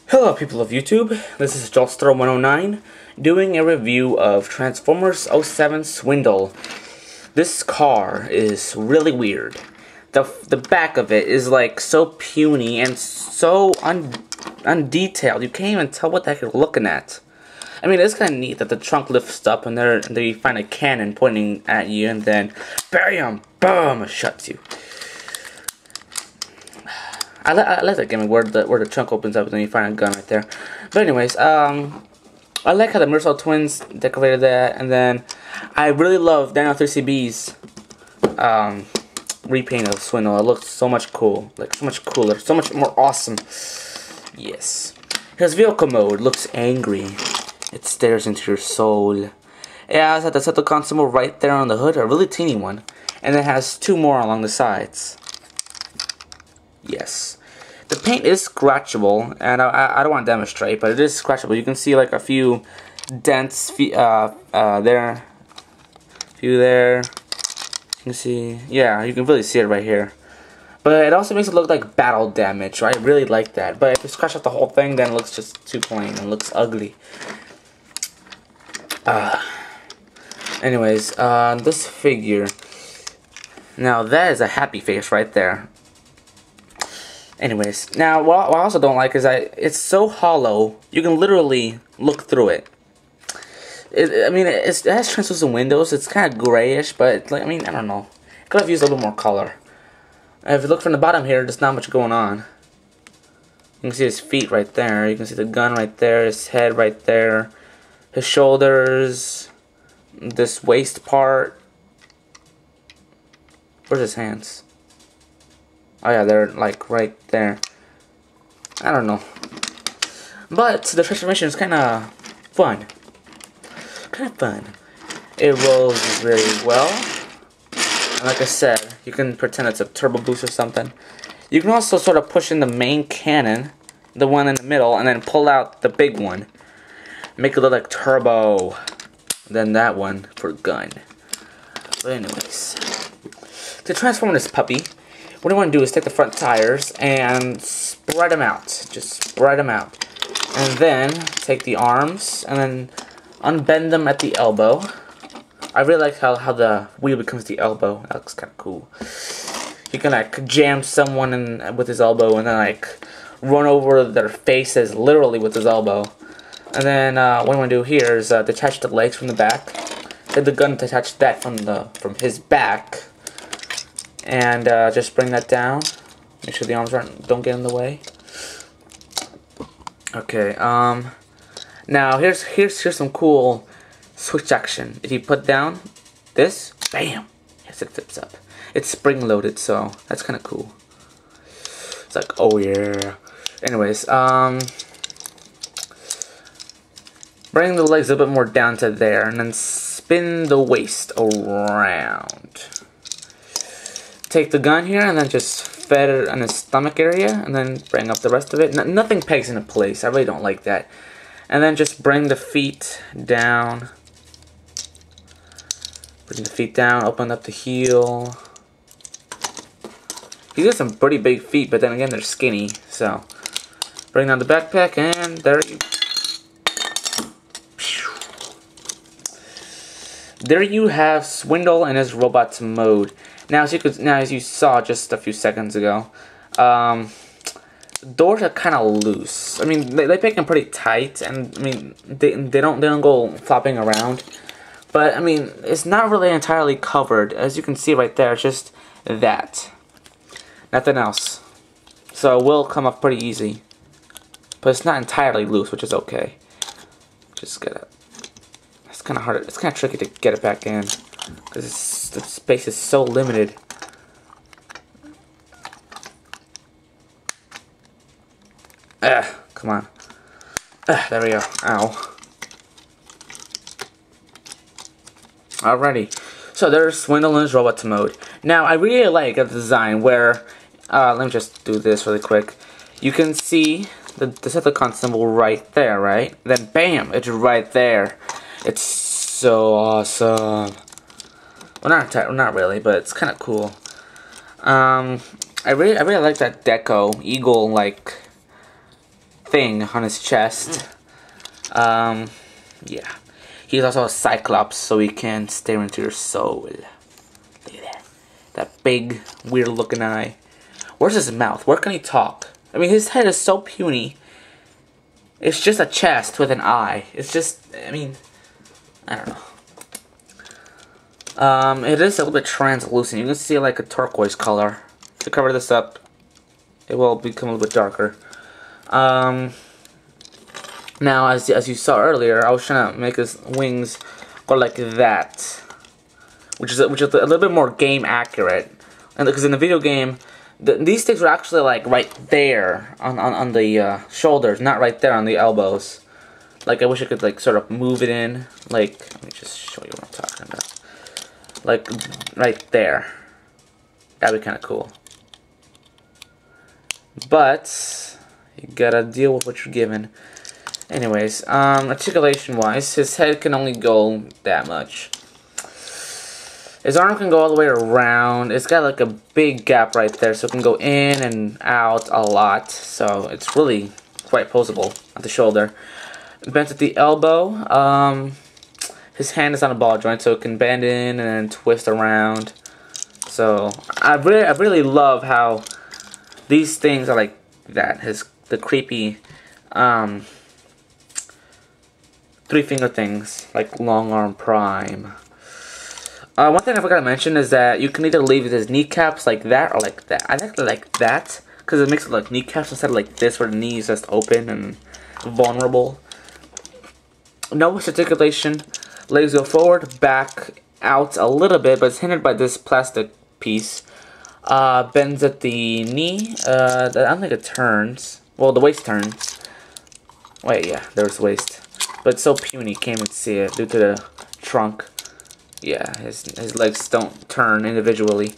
Hello people of YouTube, this is Jolster109 doing a review of Transformers '07 Swindle. This car is really weird. The back of it is like so puny and so undetailed, you can't even tell what the heck you're looking at. I mean, it's kind of neat that the trunk lifts up and there you find a cannon pointing at you and then bam, boom, it shuts you. I like that gimmick where the trunk opens up and then you find a gun right there. But anyways, I like how the Mirror Twins decorated that, and then I really love Daniel 3CB's repaint of Swindle. It looks so much cool, like so much cooler, so much more awesome. Yes. His vehicle mode looks angry. It stares into your soul. It has a Decepticon symbol right there on the hood, a really teeny one, and it has two more along the sides. Yes. The paint is scratchable, and I don't want to demonstrate, but it is scratchable. You can see like a few dents there. A few there. You can see, yeah, you can really see it right here. But it also makes it look like battle damage, right? I really like that. But if you scratch out the whole thing, then it looks just too plain and looks ugly. Anyways, this figure. Now that is a happy face right there. Anyways, now what I also don't like is it's so hollow, you can literally look through it. I mean, it has translucent windows, it's kind of grayish, but like, I mean, I don't know. Could have used a little more color. If you look from the bottom here, there's not much going on. You can see his feet right there, you can see the gun right there, his head right there, his shoulders, this waist part. Where's his hands? Oh yeah, they're like right there. I don't know. But the transformation is kind of fun. It rolls very well. And like I said, you can pretend it's a turbo boost or something. You can also sort of push in the main cannon, the one in the middle, and then pull out the big one. Make it look like turbo. Then that one for gun. But anyways, to transform this puppy, what I want to do is take the front tires and spread them out. Just spread them out. And then take the arms and then unbend them at the elbow. I really like how the wheel becomes the elbow. That looks kind of cool. You can like jam someone in with his elbow and then like run over their faces literally with his elbow. And then what I want to do here is detach the legs from the back. Take the gun to attach that from his back. And just bring that down. Make sure the arms don't get in the way. Okay. Now here's some cool switch action. If you put down this, bam! Yes, it flips up. It's spring loaded, so that's kind of cool. It's like, oh yeah. Anyways, bring the legs a bit more down to there, and then spin the waist around. Take the gun here and then just fed it on his stomach area and then bring up the rest of it. Nothing pegs into place. I really don't like that. And then just bring the feet down. Bring the feet down, open up the heel. He's got some pretty big feet, but then again they're skinny. So bring down the backpack and there you have Swindle in his robot mode. Now, as you saw just a few seconds ago, doors are kind of loose. I mean, they pick them pretty tight, and I mean, they don't go flopping around. But I mean, it's not really entirely covered, as you can see right there. It's just that, nothing else. So it will come up pretty easy, but it's not entirely loose, which is okay. Just gotta. It's kind of hard. It's kind of tricky to get it back in. Because the space is so limited. Come on. There we go. Ow. Alrighty. So there's Swindle in his robot mode. Now, I really like a design where, let me just do this really quick. You can see the Decepticon symbol right there, right? Then bam, it's right there. It's so awesome. Well, not really, but it's kind of cool. I really like that deco eagle like thing on his chest. Yeah. He's also a Cyclops, so he can stare into your soul. Look at that. That big, weird looking eye. Where's his mouth? Where can he talk? I mean, his head is so puny. It's just a chest with an eye. It's just, I mean, I don't know. It is a little bit translucent. You can see like a turquoise color. To cover this up, it will become a little bit darker. Now, as you saw earlier, I was trying to make his wings go like that, which is a little bit more game accurate. And because in the video game, these things were actually like right there on the shoulders, not right there on the elbows. Like I wish I could like sort of move it in. Like let me just show you what I'm talking about. Like right there. That'd be kind of cool. But you gotta deal with what you're given. Anyways, articulation-wise, his head can only go that much. His arm can go all the way around. It's got like a big gap right there, so it can go in and out a lot. So it's really quite posable at the shoulder. Bent at the elbow. His hand is on a ball joint, so it can bend in and then twist around. So I really love how these things are like that. The creepy three-finger things, like Long Arm Prime. One thing I forgot to mention is that you can either leave his kneecaps like that or like that. I like that because it makes it like kneecaps instead of like this where the knee is just open and vulnerable. No articulation. Legs go forward, back, out a little bit, but it's hindered by this plastic piece. Bends at the knee. I don't think it turns. Well, the waist turns. Wait, yeah, there's the waist. But it's so puny, can't even see it due to the trunk. Yeah, his legs don't turn individually.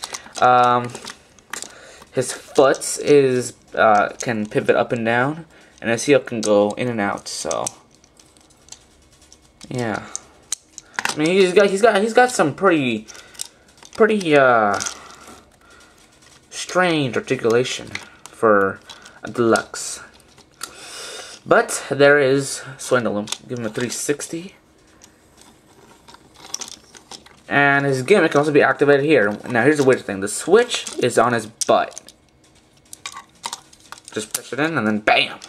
His foot is can pivot up and down, and his heel can go in and out. So yeah, I mean he's got some pretty strange articulation for a Deluxe. But there is Swindle. Give him a 360. And his gimmick can also be activated here. Now here's the weird thing. The switch is on his butt. Just push it in and then BAM!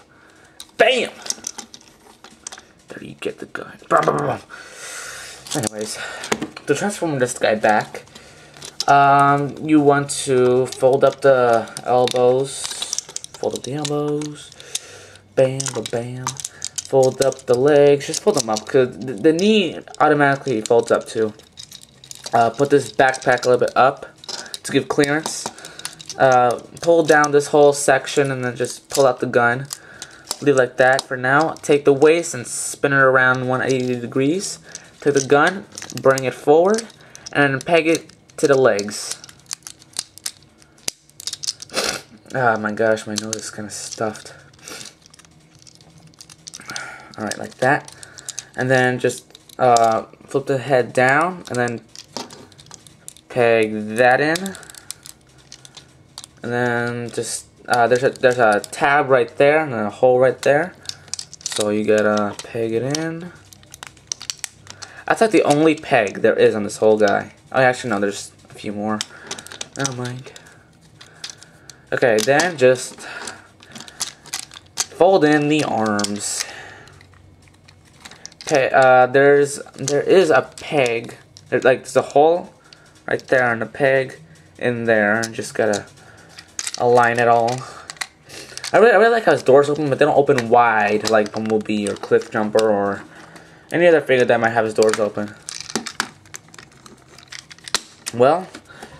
BAM! There you get the gun. Anyways, to transform this guy back, you want to fold up the elbows. Fold up the elbows. Bam, bam. Fold up the legs. Just fold them up because the knee automatically folds up too. Put this backpack a little bit up to give clearance. Pull down this whole section and then just pull out the gun. Leave it like that for now. Take the waist and spin it around 180 degrees. Take the gun, bring it forward, and then peg it to the legs. Oh my gosh, my nose is kind of stuffed. Alright, like that. And then just flip the head down and then peg that in. And then just there's a tab right there and then a hole right there. So you gotta peg it in. That's like the only peg there is on this whole guy. Oh, actually no, there's a few more. Never mind. Okay, then just fold in the arms. Okay, there is a peg. There's a hole right there and a peg in there. And just gotta align it all. I really like how his doors open, but they don't open wide like Bumblebee or Cliff Jumper or any other figure that might have his doors open. Well,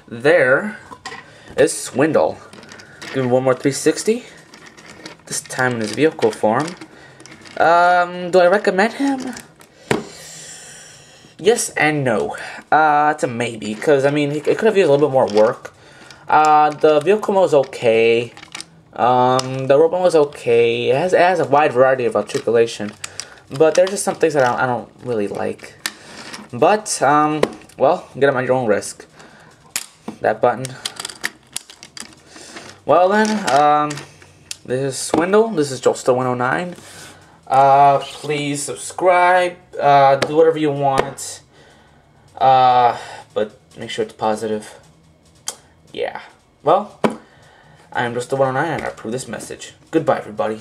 there is Swindle. Give him one more 360. This time in his vehicle form. Do I recommend him? Yes and no. It's a maybe, because I mean, it could have used a little bit more work. The vehicle mode was okay. The robot was okay. It has a wide variety of articulation, but there's just some things that I don't really like. But well, get them at your own risk. That button. Well then, This is Swindle. This is Joelster109. Please subscribe. Do whatever you want. But make sure it's positive. Yeah. Well, I am Joelster109 and I approve this message. Goodbye, everybody.